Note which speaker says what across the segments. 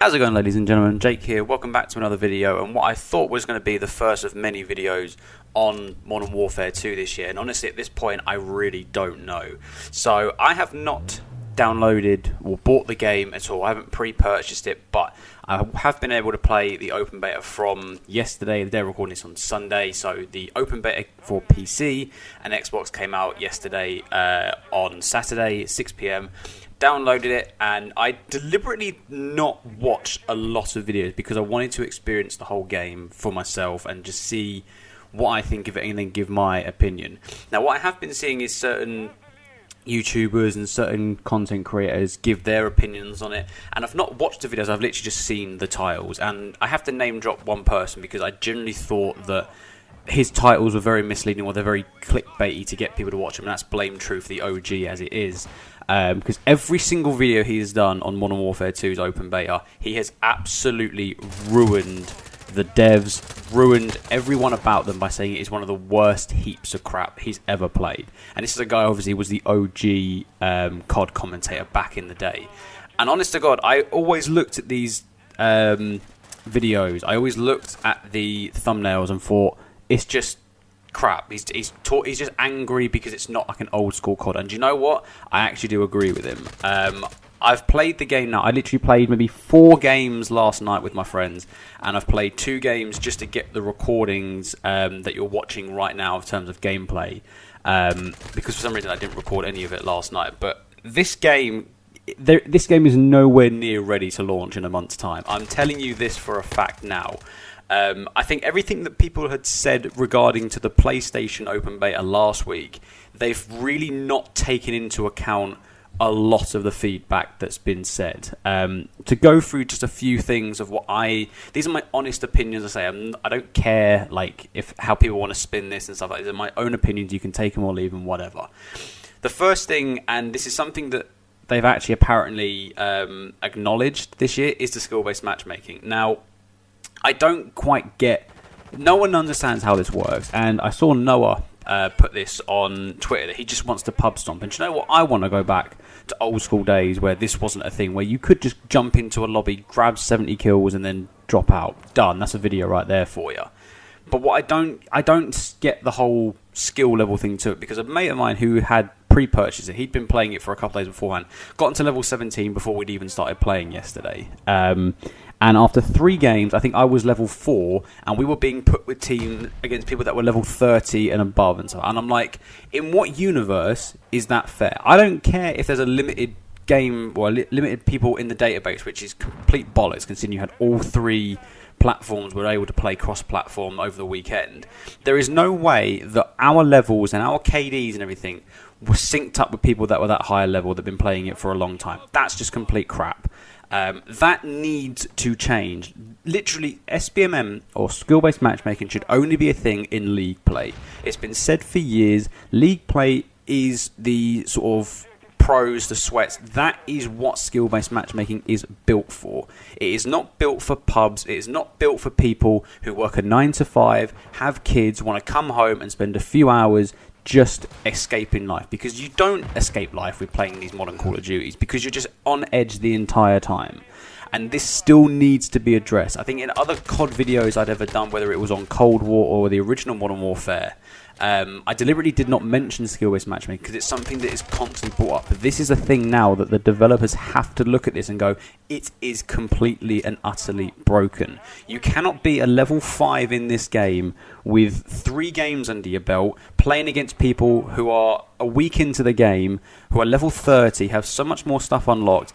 Speaker 1: How's it going, ladies and gentlemen? Jake here. Welcome back to another video, and what I thought was going to be the first of many videos on Modern Warfare 2 this year, and honestly at this point I really don't know. So I have not downloaded or bought the game at all. I haven't pre-purchased it, but I have been able to play the open beta from yesterday. The day recording this on Sunday, so the open beta for PC and Xbox came out yesterday on Saturday at 6 PM. Downloaded it, and I deliberately not watched a lot of videos because I wanted to experience the whole game for myself and just see what I think of it and then give my opinion. Now, what I have been seeing is certain YouTubers and certain content creators give their opinions on it, and I've not watched the videos, I've literally just seen the titles, and I have to name drop one person because I generally thought that his titles were very misleading, or they're very clickbaity to get people to watch them, and that's Blame Truth, the OG as it is. Because every single video he has done on Modern Warfare 2's open beta, he has absolutely ruined the devs, ruined everyone about them by saying it is one of the worst heaps of crap he's ever played. And this is a guy, obviously, was the OG COD commentator back in the day. And honest to God, I always looked at these videos, I always looked at the thumbnails and thought, it's just crap. He's just angry because it's not like an old school COD. And do you know what? I actually do agree with him. I've played the game now. I literally played maybe 4 games last night with my friends, and I've played 2 games just to get the recordings that you're watching right now in terms of gameplay. Because for some reason I didn't record any of it last night. But this game is nowhere near ready to launch in a month's time. I'm telling you this for a fact now. I think everything that people had said regarding to the PlayStation open beta last week, they've really not taken into account a lot of the feedback that's been said. To go through just a few things of these are my honest opinions. I say I don't care how people want to spin this and stuff like that. These are my own opinions. You can take them or leave them, whatever. The first thing, and this is something that they've actually apparently acknowledged this year, is the skill-based matchmaking. Now, I don't quite get... No one understands how this works, and I saw Noah put this on Twitter that he just wants to pub stomp. And do you know what? I want to go back to old school days where this wasn't a thing, where you could just jump into a lobby, grab 70 kills, and then drop out. Done. That's a video right there for you. But what I don't get the whole skill level thing to it, because a mate of mine who had pre-purchased it, he'd been playing it for a couple of days beforehand, got into level 17 before we'd even started playing yesterday. And after 3 games, I think I was level 4, and we were being put with teams against people that were level 30 and above and so on. And I'm like, in what universe is that fair? I don't care if there's a limited game or limited people in the database, which is complete bollocks, considering you had all 3 platforms were able to play cross-platform over the weekend. There is no way that our levels and our KDs and everything were synced up with people that were that higher level that have been playing it for a long time. That's just complete crap. That needs to change. Literally, SBMM or skill-based matchmaking should only be a thing in league play. It's been said for years, league play is the sort of pros, the sweats. That is what skill-based matchmaking is built for. It is not built for pubs. It is not built for people who work a 9 to 5, have kids, want to come home and spend a few hours just escaping life, because you don't escape life with playing these modern Call of Duties, because you're just on edge the entire time. And this still needs to be addressed. I think in other COD videos I'd ever done, whether it was on Cold War or the original Modern Warfare, I deliberately did not mention skill-based matchmaking because it's something that is constantly brought up. But this is a thing now that the developers have to look at this and go, it is completely and utterly broken. You cannot be a level 5 in this game with 3 games under your belt, playing against people who are a week into the game, who are level 30, have so much more stuff unlocked.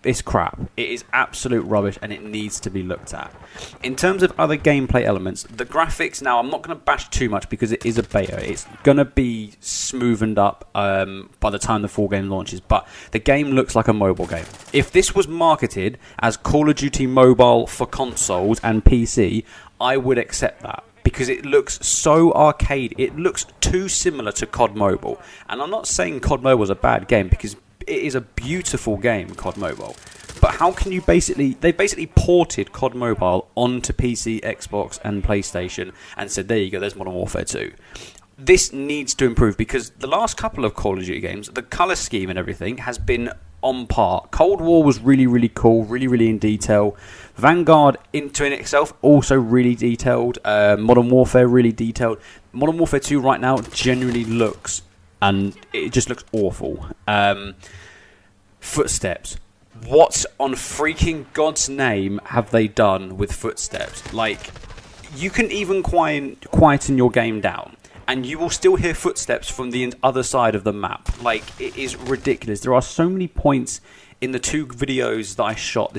Speaker 1: It's crap. It is absolute rubbish, and it needs to be looked at. In terms of other gameplay elements, the graphics, now I'm not going to bash too much because it is a beta. It's going to be smoothened up by the time the full game launches, but the game looks like a mobile game. If this was marketed as Call of Duty Mobile for consoles and PC, I would accept that, because it looks so arcade. It looks too similar to COD Mobile. And I'm not saying COD Mobile is a bad game, because it is a beautiful game, COD Mobile. But how can you they basically ported COD Mobile onto PC, Xbox and PlayStation and said, there you go, there's Modern Warfare 2. This needs to improve, because the last couple of Call of Duty games, the colour scheme and everything has been on par. Cold War was really, really cool, really, really in detail. Vanguard, into in itself, also really detailed. Modern Warfare, really detailed. Modern Warfare 2 right now genuinely looks, and it just looks awful. Footsteps. What on freaking God's name have they done with Footsteps? Like, you can even quieten your game down, and you will still hear footsteps from the other side of the map. Like, it is ridiculous. There are so many points in the 2 videos that I shot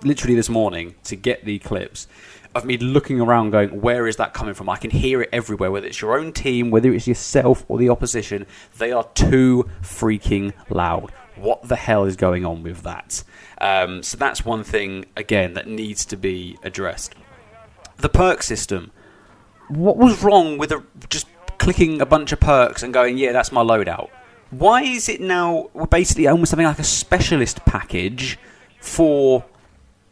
Speaker 1: literally this morning to get the clips of me looking around going, where is that coming from? I can hear it everywhere, whether it's your own team, whether it's yourself or the opposition. They are too freaking loud. What the hell is going on with that? So that's one thing, again, that needs to be addressed. The perk system. What was wrong with just clicking a bunch of perks and going, yeah, that's my loadout? Why is it now basically almost something like a specialist package for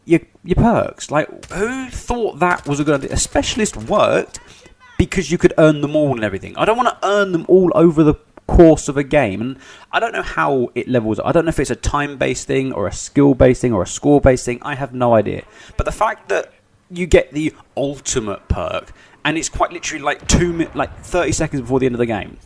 Speaker 1: your perks? Like, who thought that was a good idea? A specialist worked because you could earn them all and everything. I don't want to earn them all over the course of a game, and I don't know how it levels. I don't know if it's a time-based thing or a skill-based thing or a score-based thing. I have no idea. But the fact that you get the ultimate perk, and it's quite literally like 30 seconds before the end of the game.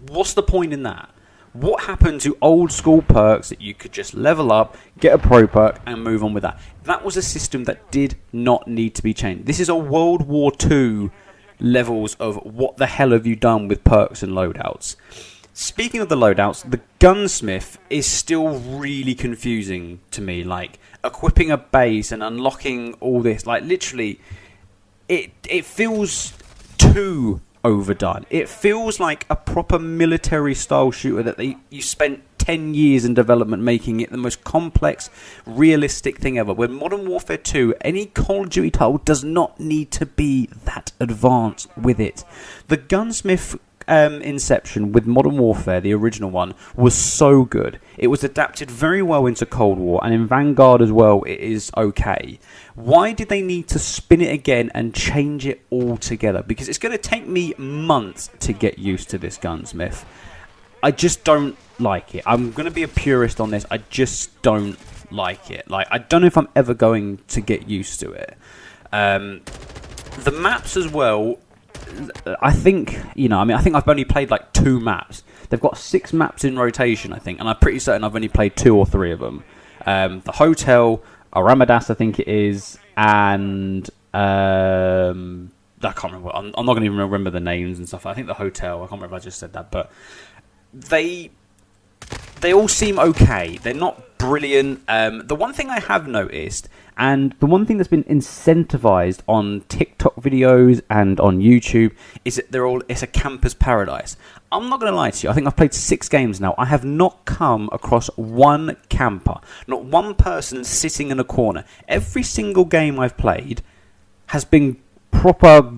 Speaker 1: What's the point in that? What happened to old school perks that you could just level up, get a pro perk, and move on with that? That was a system that did not need to be changed. This is a World War II levels of what the hell have you done with perks and loadouts. Speaking of the loadouts, the gunsmith is still really confusing to me. Like, equipping a base and unlocking all this, like, literally, it feels too overdone. It feels like a proper military style shooter that you spent 10 years in development making it the most complex, realistic thing ever. When Modern Warfare 2, any Call of Duty title does not need to be that advanced with it. The gunsmith inception with Modern Warfare, the original one, was so good. It was adapted very well into Cold War, and in Vanguard as well, it is okay. Why did they need to spin it again and change it all together? Because it's going to take me months to get used to this gunsmith. I just don't like it. I'm going to be a purist on this. I just don't like it. Like, I don't know if I'm ever going to get used to it. The maps as well, I think, I think I've only played like 2 maps. They've got 6 maps in rotation, I think, and I'm pretty certain I've only played 2 or 3 of them. The Hotel, Aramadas, I think it is, and I can't remember. I'm not going to even remember the names and stuff. I think the Hotel, I can't remember if I just said that, but they all seem okay. They're not brilliant. The one thing I have noticed, and the one thing that's been incentivized on TikTok videos and on YouTube, is that it's a camper's paradise. I'm not going to lie to you. I think I've played 6 games now. I have not come across one camper, not one person sitting in a corner. Every single game I've played has been proper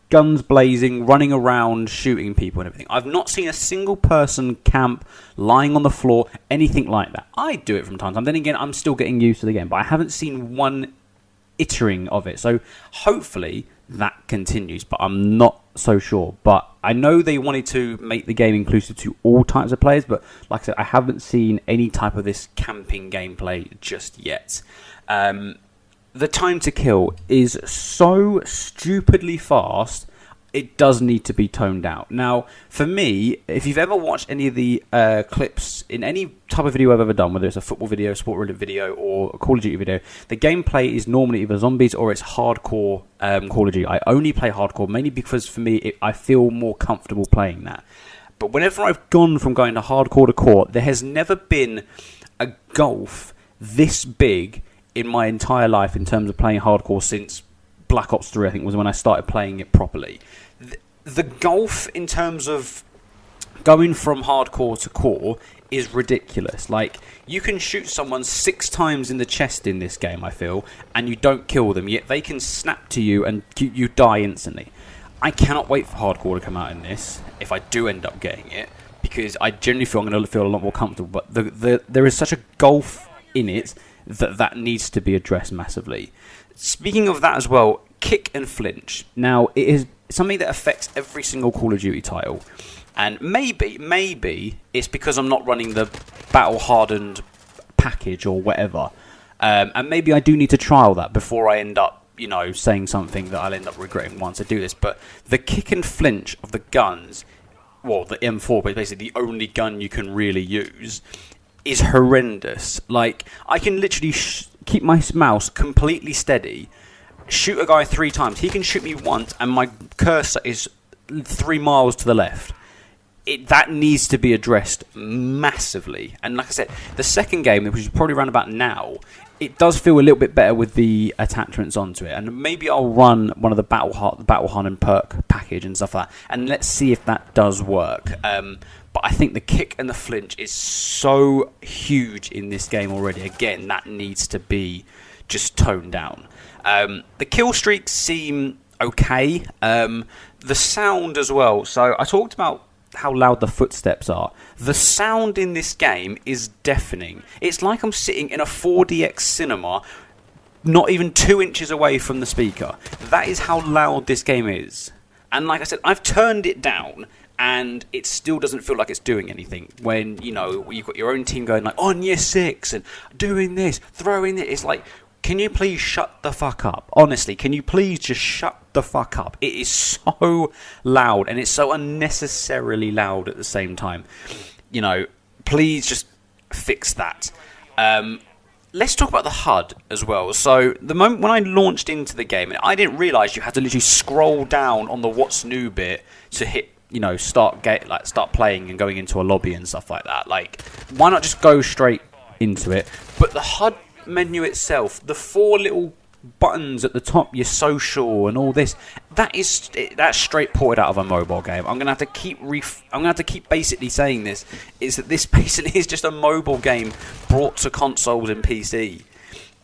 Speaker 1: guns blazing, running around, shooting people and everything. I've not seen a single person camp, lying on the floor, anything like that. I do it from time to time. Then again, I'm still getting used to the game, but I haven't seen one iteration of it. So hopefully that continues, but I'm not so sure. But I know they wanted to make the game inclusive to all types of players, but like I said, I haven't seen any type of this camping gameplay just yet. The time to kill is so stupidly fast, it does need to be toned down. Now, for me, if you've ever watched any of the clips in any type of video I've ever done, whether it's a football video, sport-related video, or a Call of Duty video, the gameplay is normally either zombies or it's hardcore Call of Duty. I only play hardcore, mainly because for me, I feel more comfortable playing that. But whenever I've gone from going to hardcore to core, there has never been a gulf this big in my entire life in terms of playing hardcore since Black Ops 3, I think, was when I started playing it properly. The gulf in terms of going from hardcore to core is ridiculous. Like, you can shoot someone 6 times in the chest in this game, I feel, and you don't kill them, yet they can snap to you and you die instantly. I cannot wait for hardcore to come out in this, if I do end up getting it, because I generally feel I'm going to feel a lot more comfortable, but there is such a gulf in it that needs to be addressed massively. Speaking of that as well, kick and flinch. Now, it is something that affects every single Call of Duty title. And maybe it's because I'm not running the battle-hardened package or whatever. And maybe I do need to trial that before I end up, saying something that I'll end up regretting once I do this. But the kick and flinch of the guns, well, the M4, but basically the only gun you can really use, is horrendous. Like, I can literally keep my mouse completely steady, shoot a guy 3 times. He can shoot me once, and my cursor is 3 miles to the left. That needs to be addressed massively. And like I said, the second game, which is probably around about now, it does feel a little bit better with the attachments onto it. And maybe I'll run one of the Battle and Perk package and stuff like that, and let's see if that does work. But I think the kick and the flinch is so huge in this game already. Again, that needs to be just toned down. The kill streaks seem okay. The sound as well. So I talked about how loud the footsteps are. The sound in this game is deafening. It's like I'm sitting in a 4DX cinema, not even 2 inches away from the speaker. That is how loud this game is. And like I said, I've turned it down, and it still doesn't feel like it's doing anything. When, you've got your own team going like, on year 6, and doing this, throwing it. It's like, can you please shut the fuck up? Honestly, can you please just shut the fuck up? It is so loud, and it's so unnecessarily loud at the same time. Please just fix that. Let's talk about the HUD as well. So the moment when I launched into the game, I didn't realise you had to literally scroll down on the what's new bit to hit, start playing and going into a lobby and stuff like that. Like, why not just go straight into it? But the HUD menu itself, the 4 little buttons at the top, your social and all this, that's straight ported out of a mobile game. I'm gonna have to keep basically saying this, is that this basically is just a mobile game brought to consoles and PC.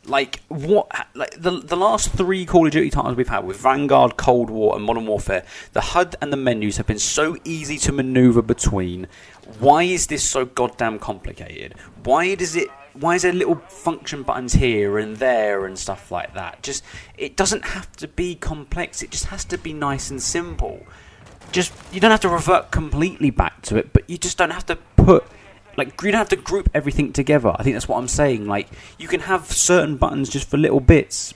Speaker 1: Like, what? Like the last 3 Call of Duty titles we've had with Vanguard, Cold War, and Modern Warfare, the HUD and the menus have been so easy to maneuver between. Why is this so goddamn complicated? Why is there little function buttons here and there and stuff like that? It doesn't have to be complex. It just has to be nice and simple. You don't have to revert completely back to it, but you just don't have to you don't have to group everything together. I think that's what I'm saying. Like, you can have certain buttons just for little bits,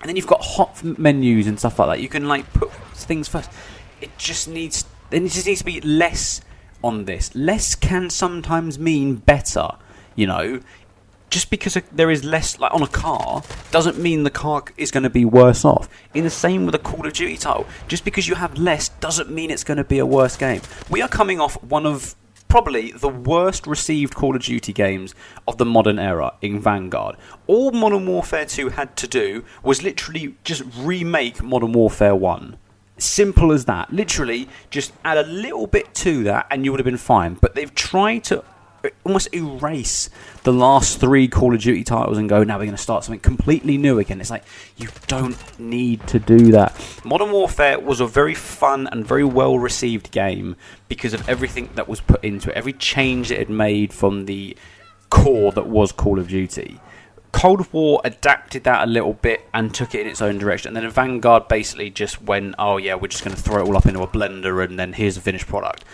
Speaker 1: and then you've got hot menus and stuff like that. You can put things first. It just needs to be less on this. Less can sometimes mean better. Just because there is less, like on a car, doesn't mean the car is going to be worse off. In the same with a Call of Duty title, just because you have less doesn't mean it's going to be a worse game. We are coming off one of probably the worst received Call of Duty games of the modern era in Vanguard. All Modern Warfare 2 had to do was literally just remake Modern Warfare 1. Simple as that. Literally, just add a little bit to that and you would have been fine. But they've tried to almost erase the last 3 Call of Duty titles and go, now we're going to start something completely new again. It's like, you don't need to do that. Modern Warfare was a very fun and very well received game because of everything that was put into it, every change it had made from the core that was Call of Duty. Cold War adapted that a little bit and took it in its own direction, and then Vanguard basically just went, oh yeah, we're just going to throw it all up into a blender and then here's the finished product.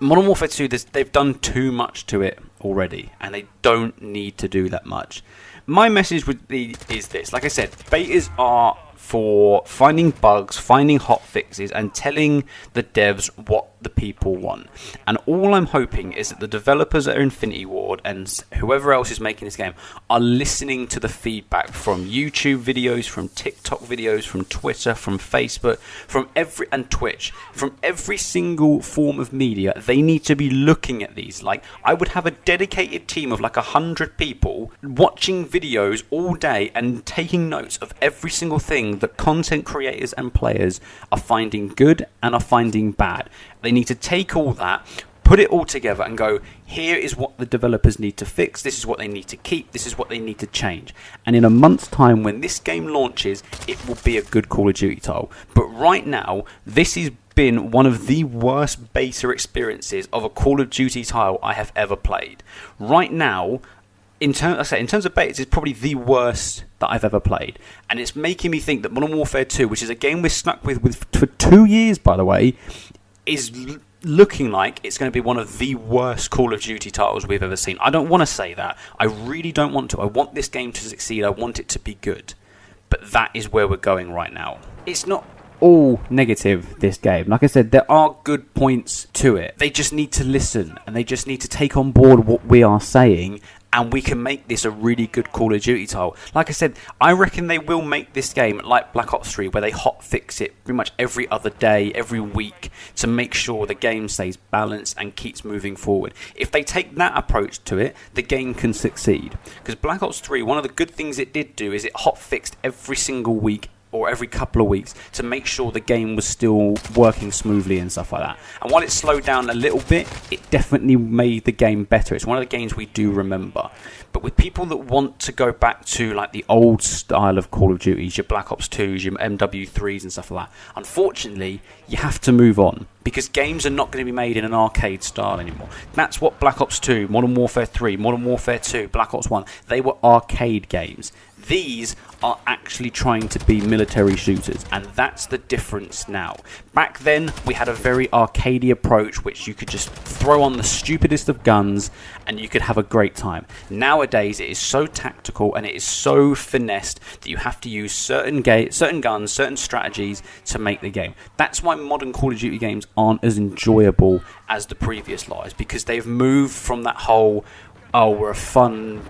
Speaker 1: Modern Warfare 2, they've done too much to it already, and they don't need to do that much. My message is this. Like I said, betas are for finding bugs, finding hot fixes, and telling the devs what the people want. And all I'm hoping is that the developers at Infinity Ward and whoever else is making this game are listening to the feedback from YouTube videos, from TikTok videos, from Twitter, from Facebook, and Twitch, from every single form of media. They need to be looking at these. Like, I would have a dedicated team of 100 people watching videos all day and taking notes of every single thing that content creators and players are finding good and are finding bad. They need to take all that, put it all together and go, here is what the developers need to fix, this is what they need to keep, this is what they need to change. And in a month's time, when this game launches, it will be a good Call of Duty title. But right now, this has been one of the worst beta experiences of a Call of Duty title I have ever played. Right now, in terms of betas, it's probably the worst that I've ever played. And it's making me think that Modern Warfare 2, which is a game we're stuck with for 2 years, by the way, is looking like it's going to be one of the worst Call of Duty titles we've ever seen. I don't want to say that. I really don't want to. I want this game to succeed. I want it to be good. But that is where we're going right now. It's not all negative, this game. Like I said, there are good points to it. They just need to listen, and they just need to take on board what we are saying, and we can make this a really good Call of Duty title. Like I said, I reckon they will make this game like Black Ops 3, where they hotfix it pretty much every other day, every week, to make sure the game stays balanced and keeps moving forward. If they take that approach to it, the game can succeed. Because Black Ops 3, one of the good things it did do is it hotfixed every single week or every couple of weeks to make sure the game was still working smoothly and stuff like that. And while it slowed down a little bit, it definitely made the game better. It's one of the games we do remember. But with people that want to go back to like the old style of Call of Duty, your Black Ops 2s, your MW3s and stuff like that, unfortunately, you have to move on. Because games are not going to be made in an arcade style anymore. That's what Black Ops 2, Modern Warfare 3, Modern Warfare 2, Black Ops 1, they were arcade games. These are actually trying to be military shooters, and that's the difference now. Back then, we had a very arcadey approach, which you could just throw on the stupidest of guns, and you could have a great time. Nowadays, it is so tactical, and it is so finessed that you have to use certain guns, certain strategies to make the game. That's why modern Call of Duty games aren't as enjoyable as the previous lives, because they've moved from that whole, oh, we're a fun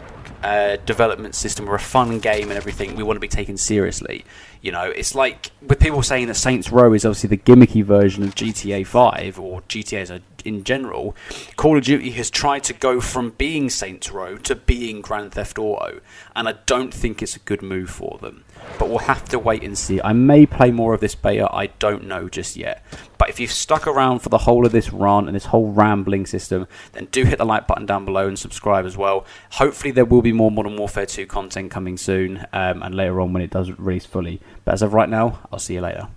Speaker 1: development system, we're a fun game and everything, we want to be taken seriously. You know, it's like with people saying that Saints Row is obviously the gimmicky version of GTA 5 or GTA in general. Call of Duty has tried to go from being Saints Row to being Grand Theft Auto, and I don't think it's a good move for them. But we'll have to wait and see. I may play more of this beta, I don't know just yet. But if you've stuck around for the whole of this rant and this whole rambling system, then do hit the like button down below and subscribe as well. Hopefully there will be more Modern Warfare 2 content coming soon, and later on when it does release fully. But as of right now, I'll see you later.